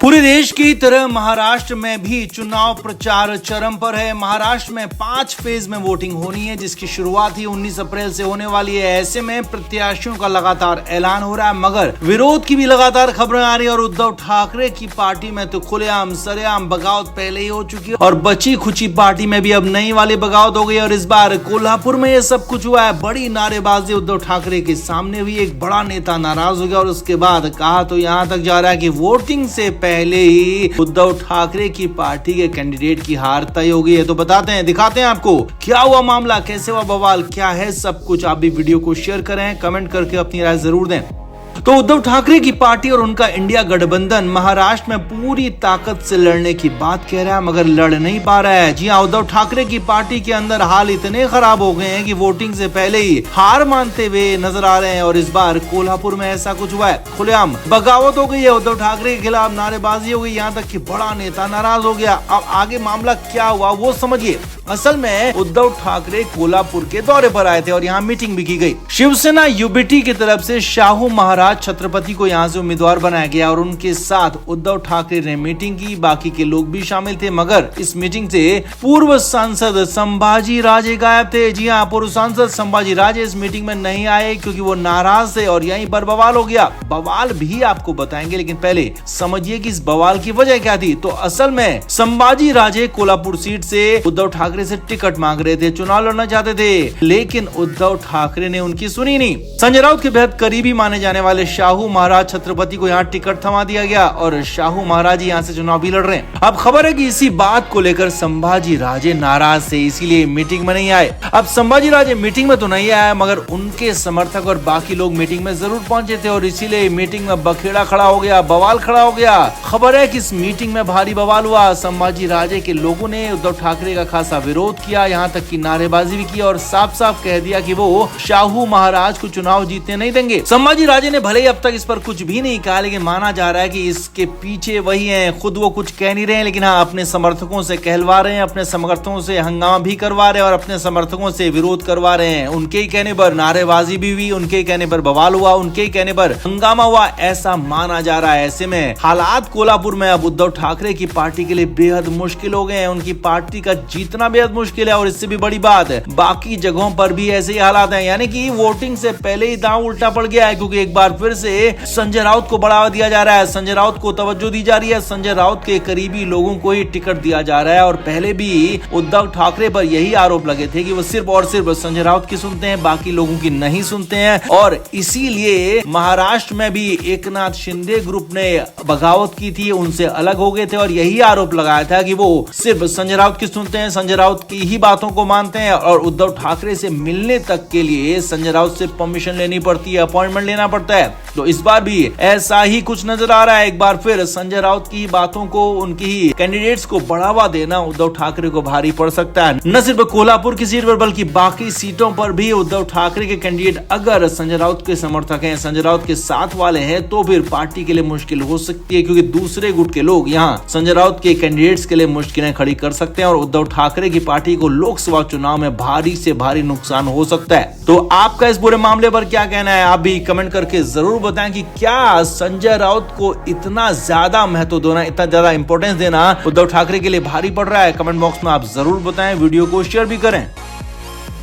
पूरे देश की तरह महाराष्ट्र में भी चुनाव प्रचार चरम पर है। महाराष्ट्र में 5 फेज में वोटिंग होनी है, जिसकी शुरुआत ही 19 अप्रैल से होने वाली है। ऐसे में प्रत्याशियों का लगातार ऐलान हो रहा है, मगर विरोध की भी लगातार खबरें आ रही है। और उद्धव ठाकरे की पार्टी में तो खुलेआम सरेआम बगावत पहले ही हो चुकी है और बची खुची पार्टी में भी अब नई वाली बगावत हो गई। और इस बार कोल्हापुर में ये सब कुछ हुआ है। बड़ी नारेबाजी उद्धव ठाकरे के सामने हुई। एक बड़ा नेता नाराज हो गया और उसके बाद कहा तो यहाँ तक जा रहा है कि वोटिंग से पहले ही उद्धव ठाकरे की पार्टी के कैंडिडेट की हार तय हो गई है। तो बताते हैं, दिखाते हैं आपको क्या हुआ मामला, कैसे हुआ बवाल, क्या है सब कुछ। आप भी वीडियो को शेयर करें, कमेंट करके अपनी राय जरूर दें। तो उद्धव ठाकरे की पार्टी और उनका इंडिया गठबंधन महाराष्ट्र में पूरी ताकत से लड़ने की बात कह रहा है, मगर लड़ नहीं पा रहा है। जी हाँ, उद्धव ठाकरे की पार्टी के अंदर हाल इतने खराब हो गए हैं कि वोटिंग से पहले ही हार मानते हुए नजर आ रहे हैं। और इस बार कोल्हापुर में ऐसा कुछ हुआ है, खुलेआम बगावत हो गई है, उद्धव ठाकरे के खिलाफ नारेबाजी हो गई, यहाँ तक कि बड़ा नेता नाराज हो गया। अब आगे मामला क्या हुआ वो समझिए। असल में उद्धव ठाकरे कोल्हापुर के दौरे पर आए थे और यहाँ मीटिंग भी की गई। शिवसेना यूबीटी की तरफ से शाहू महाराज छत्रपति को यहाँ से उम्मीदवार बनाया गया और उनके साथ उद्धव ठाकरे ने मीटिंग की। बाकी के लोग भी शामिल थे, मगर इस मीटिंग से पूर्व सांसद संभाजी राजे गायब थे। जी हाँ, पूर्व सांसद संभाजी राजे इस मीटिंग में नहीं आए क्योंकि वो नाराज थे और यहीं पर बवाल हो गया। बवाल भी आपको बताएंगे, लेकिन पहले समझिए कि इस बवाल की वजह क्या थी। तो असल में संभाजी राजे कोल्हापुर सीट से उद्धव ठाकरे से टिकट मांग रहे थे, चुनाव लड़ना चाहते थे, लेकिन उद्धव ठाकरे ने उनकी सुनी नहीं। संजय राउत के बेहद करीबी माने जाने वाले शाहू महाराज छत्रपति को यहाँ टिकट थमा दिया गया और शाहू महाराज यहाँ से चुनाव भी लड़ रहे हैं। अब खबर है कि इसी बात को लेकर संभाजी राजे नाराज थे, इसीलिए मीटिंग में नहीं आए। अब संभाजी राजे मीटिंग में तो नहीं आया, मगर उनके समर्थक और बाकी लोग मीटिंग में जरूर पहुंचे थे और इसीलिए मीटिंग में बखेड़ा खड़ा हो गया, बवाल खड़ा हो गया। खबर है कि इस मीटिंग में भारी बवाल हुआ। संभाजी राजे के लोगों ने उद्धव ठाकरे का खासा विरोध किया, यहाँ तक कि नारेबाजी भी की और साफ साफ कह दिया कि वो शाहू महाराज को चुनाव जीतने नहीं देंगे। संभाजी राजे ने भले ही अब तक इस पर कुछ भी नहीं कहा, लेकिन माना जा रहा है कि इसके पीछे वही हैं। खुद वो कुछ कह नहीं रहे हैं, लेकिन हाँ, अपने समर्थकों से कहलवा रहे हैं, अपने समर्थकों से हंगामा भी करवा रहे हैं और अपने समर्थकों से विरोध करवा रहे हैं। उनके ही कहने पर नारेबाजी भी हुई, उनके ही कहने पर बवाल हुआ, उनके ही कहने पर हंगामा हुआ, ऐसा माना जा रहा है। ऐसे में हालात कोल्हापुर में अब उद्धव ठाकरे की पार्टी के लिए बेहद मुश्किल हो गए हैं। उनकी पार्टी का जीतना बेहद मुश्किल है और इससे भी बड़ी बात है, बाकी जगहों पर भी ऐसे ही हालात हैं। यानी कि वोटिंग से पहले ही दांव उल्टा पड़ गया है, क्योंकि एक बार फिर से संजय राउत को बढ़ावा दिया जा रहा है, संजय राउत को तवज्जो दी जा रही है, संजय राउत के करीबी लोगों को ही टिकट दिया जा रहा है। और पहले भी उद्धव ठाकरे पर यही आरोप लगे थे कि वो सिर्फ और सिर्फ संजय राउत की सुनते हैं, बाकी लोगों की नहीं सुनते हैं। और इसीलिए महाराष्ट्र में भी एकनाथ शिंदे ग्रुप ने बगावत की थी, उनसे अलग हो गए थे और यही आरोप लगाया था कि वो सिर्फ संजय राउत की सुनते हैं, संजय राउत की ही बातों को मानते हैं। और उद्धव ठाकरे से मिलने तक के लिए संजय राउत से परमिशन लेनी पड़ती है, अपॉइंटमेंट लेना पड़ता है। तो इस बार भी ऐसा ही कुछ नजर आ रहा है। एक बार फिर संजय राउत की बातों को, उनकी ही कैंडिडेट्स को बढ़ावा देना उद्धव ठाकरे को भारी पड़ सकता है। न सिर्फ कोल्हापुर की सीट पर बल्कि बाकी सीटों पर भी उद्धव ठाकरे के कैंडिडेट अगर संजय राउत के समर्थक हैं, संजय राउत के साथ वाले हैं, तो फिर पार्टी के लिए मुश्किल हो सकती है, क्योंकि दूसरे गुट के लोग यहाँ संजय राउत के कैंडिडेट्स के लिए मुश्किलें खड़ी कर सकते हैं और उद्धव ठाकरे की पार्टी को लोकसभा चुनाव में भारी से भारी नुकसान हो सकता है। तो आपका इस पूरे मामले पर क्या कहना है, आप भी कमेंट करके जरूर बताएं कि क्या संजय राउत को इतना ज्यादा महत्व देना, इतना ज्यादा इंपॉर्टेंस देना उद्धव ठाकरे के लिए भारी पड़ रहा है। कमेंट बॉक्स में आप जरूर बताएं, वीडियो को शेयर भी करें।